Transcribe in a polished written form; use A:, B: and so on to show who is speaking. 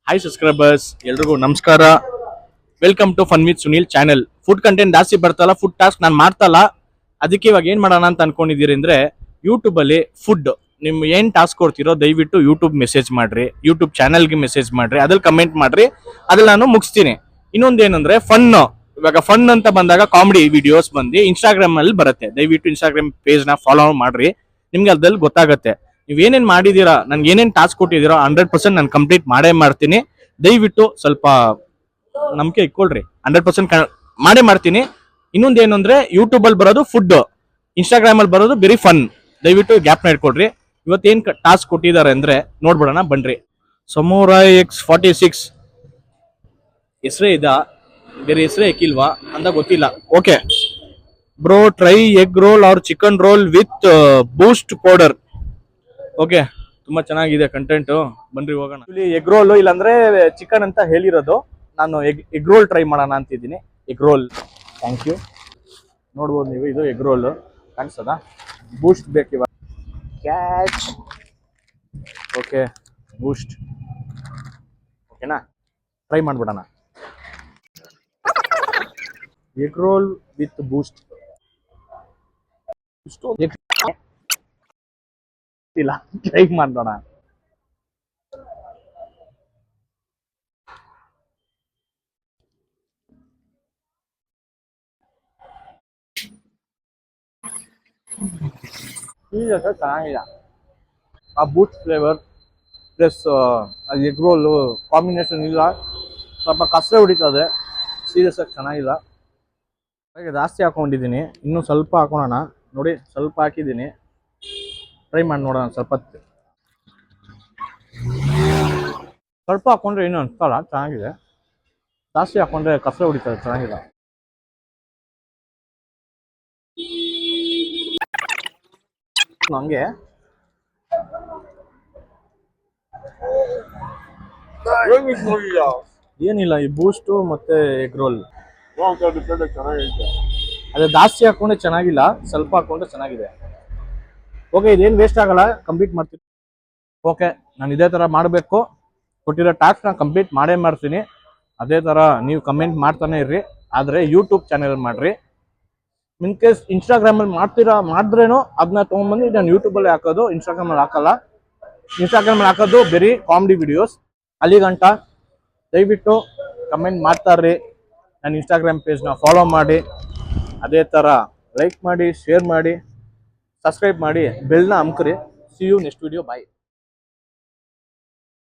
A: Hi subscribers ಎಲ್ರಿಗೂ ನಮಸ್ಕಾರ. Welcome to fun with Sunil channel. Food content ಜಾಸ್ತಿ ಬರ್ತಲ್ಲ, ಫುಡ್ ಟಾಸ್ಕ್ ನಾನು ಮಾಡ್ತಲ್ಲ. ಅದಕ್ಕೆ ಇವಾಗ ಏನು ಮಾಡೋಣ ಅಂತ ಅನ್ಕೊಂಡಿದ್ದೀರಿ ಅಂದರೆ, ಯೂಟ್ಯೂಬಲ್ಲಿ ಫುಡ್ ನಿಮ್ ಏನು ಟಾಸ್ಕ್ ಕೊಡ್ತಿರೋ ದಯವಿಟ್ಟು ಯೂಟ್ಯೂಬ್ ಮೆಸೇಜ್ ಮಾಡ್ರಿ, ಯೂಟ್ಯೂಬ್ ಚಾನಲ್ಗೆ ಮೆಸೇಜ್ ಮಾಡ್ರಿ, ಅದ್ರಲ್ಲಿ ಕಮೆಂಟ್ ಮಾಡ್ರಿ, ಅದ್ರಲ್ಲಿ ನಾನು ಮುಗಿಸ್ತೀನಿ. ಇನ್ನೊಂದೇನಂದ್ರೆ ಫನ್. ಇವಾಗ ಫನ್ ಅಂತ ಬಂದಾಗ ಕಾಮಿಡಿ ವಿಡಿಯೋಸ್ ಬಂದು ಇನ್ಸ್ಟಾಗ್ರಾಮ್ ಅಲ್ಲಿ ಬರುತ್ತೆ. ದಯವಿಟ್ಟು ಇನ್ಸ್ಟಾಗ್ರಾಮ್ ಪೇಜ್ನ ಫಾಲೋ ಮಾಡ್ರಿ, ನಿಮ್ಗೆ ಅದ್ರಲ್ಲಿ ಗೊತ್ತಾಗುತ್ತೆ. ನೀವೇನೇನ್ ಮಾಡಿದೀರಾ, ನನ್ಗೆ ಏನೇನ್ ಟಾಸ್ಕ್ ಕೊಟ್ಟಿದ್ದೀರೋ 100% ನಾನು ಕಂಪ್ಲೀಟ್ ಮಾಡೇ ಮಾಡ್ತೀನಿ. ದಯವಿಟ್ಟು ಸ್ವಲ್ಪ ನಂಬಿಕೆ ಇಟ್ಕೊಳ್ರಿ, 100% ಮಾಡೇ ಮಾಡ್ತೀನಿ. ಇನ್ನೊಂದೇನು ಅಂದ್ರೆ ಯೂಟ್ಯೂಬ್ ಅಲ್ಲಿ ಬರೋದು ಫುಡ್, ಇನ್ಸ್ಟಾಗ್ರಾಮ್ ಅಲ್ಲಿ ಬರೋದು ಬರೀ ಫನ್. ದಯವಿಟ್ಟು ಗ್ಯಾಪ್ನ ಇಟ್ಕೊಳ್ರಿ. ಇವತ್ತೇನ್ ಟಾಸ್ಕ್ ಕೊಟ್ಟಿದ್ದಾರೆ ಅಂದ್ರೆ ನೋಡ್ಬಿಡೋಣ ಬನ್ರಿ. ಸಮುರಾಯ್ X46 ಹೆಸರೇ ಇದ, ಬೇರೆ ಹೆಸರೇ ಇಕ್ಕಿಲ್ವಾ ಅಂತ ಗೊತ್ತಿಲ್ಲ. Okay bro, try egg roll or chicken roll with Boost powder. Okay, ತುಂಬಾ ಚೆನ್ನಾಗಿದೆ ಕಂಟೆಂಟ್, ಬನ್ರಿ ಹೋಗೋಣ. ಇಲ್ಲಿ ಎಗ್ ರೋಲ್ ಇಲ್ಲಾಂದ್ರೆ ಚಿಕನ್ ಅಂತ ಹೇಳಿರೋದು. ನಾನು ಎಗ್ ರೋಲ್ ಟ್ರೈ ಮಾಡೋಣ ಅಂತಿದ್ದೀನಿ. Egg roll, thank you. ನೋಡ್ಬೋದು ನೀವು, ಇದು ಎಗ್ ರೋಲ್ ಕಾಣಿಸ್ತದ. ಬೂಸ್ಟ್ ಬೇಕಿವಾಗ, ಕ್ಯಾಚ್. ಓಕೆ, ಬೂಸ್ಟ್ ಓಕೆನಾ, ಟ್ರೈ ಮಾಡ್ಬಿಡೋಣ. Egg roll with boost. ಇಲ್ಲ, ಟ್ರೈ ಮಾಡೋಣ. ಚೆನ್ನಾಗಿಲ್ಲ. ಆ boost flavour plus egg roll combination ಇಲ್ಲ, ಸ್ವಲ್ಪ ಕಸ ಹೊಡಿತದೆ. ಸೀರಿಯಸ್ ಆಗಿ ಚೆನ್ನಾಗಿಲ್ಲ. ಹಾಗೆ ಜಾಸ್ತಿ ಹಾಕೊಂಡಿದ್ದೀನಿ, ಇನ್ನೂ ಸ್ವಲ್ಪ ಹಾಕೋಣ. ನೋಡಿ, ಸ್ವಲ್ಪ ಹಾಕಿದ್ದೀನಿ, ಟ್ರೈ ಮಾಡಿ ನೋಡೋಣ. ಸ್ವಲ್ಪ ಹಾಕೊಂಡ್ರೆ ಏನು ಅನ್ಸಲ್ಲ, ಚೆನ್ನಾಗಿದೆ. ಜಾಸ್ತಿ ಹಾಕೊಂಡ್ರೆ ಕಸ ಹೊಡಿತದೆ, ಚೆನ್ನಾಗಿಲ್ಲ. ಹಂಗೆ ಏನಿಲ್ಲ, ಈ ಬೂಸ್ಟು ಮತ್ತೆ ಎಗ್ ರೋಲ್ ಅದೇ ಜಾಸ್ತಿ ಹಾಕೊಂಡ್ರೆ ಚೆನ್ನಾಗಿಲ್ಲ, ಸ್ವಲ್ಪ ಹಾಕೊಂಡ್ರೆ ಚೆನ್ನಾಗಿದೆ. ಓಕೆ, ಇದೇನು ವೇಸ್ಟ್ ಆಗಲ್ಲ, ಕಂಪ್ಲೀಟ್ ಮಾಡ್ತೀನಿ. ಓಕೆ, ನಾನು ಇದೇ ಥರ ಮಾಡಬೇಕು. ಕೊಟ್ಟಿರೋ ಟಾಸ್ಕ್ನ ಕಂಪ್ಲೀಟ್ ಮಾಡೇ ಮಾಡ್ತೀನಿ. ಅದೇ ಥರ ನೀವು ಕಮೆಂಟ್ ಮಾಡ್ತಾನೆ ಇರ್ರಿ, ಆದರೆ ಯೂಟ್ಯೂಬ್ ಚಾನೆಲ್ ಮಾಡಿರಿ. ಇನ್ ಕೇಸ್ ಇನ್ಸ್ಟಾಗ್ರಾಮಲ್ಲಿ ಮಾಡಿದ್ರೇನು ಅದನ್ನ ತೊಗೊಂಡ್ಬಂದು ನಾನು ಯೂಟ್ಯೂಬಲ್ಲಿ ಹಾಕೋದು, ಇನ್ಸ್ಟಾಗ್ರಾಮಲ್ಲಿ ಹಾಕಲ್ಲ. ಇನ್ಸ್ಟಾಗ್ರಾಮಲ್ಲಿ ಹಾಕೋದು ಬರೀ ಕಾಮಿಡಿ ವಿಡಿಯೋಸ್. ಅಲ್ಲಿಗಂಟ ದಯವಿಟ್ಟು ಕಮೆಂಟ್ ಮಾಡ್ತಾರ್ರಿ, ನನ್ನ ಇನ್ಸ್ಟಾಗ್ರಾಮ್ ಪೇಜ್ನ ಫಾಲೋ ಮಾಡಿ, ಅದೇ ಥರ ಲೈಕ್ ಮಾಡಿ, ಶೇರ್ ಮಾಡಿ, ಸಬ್ಸ್ಕ್ರೈಬ್ ಮಾಡಿ, ಬೆಲ್ನ ಅಮ್ಕ್ರಿ. See you next video, bye.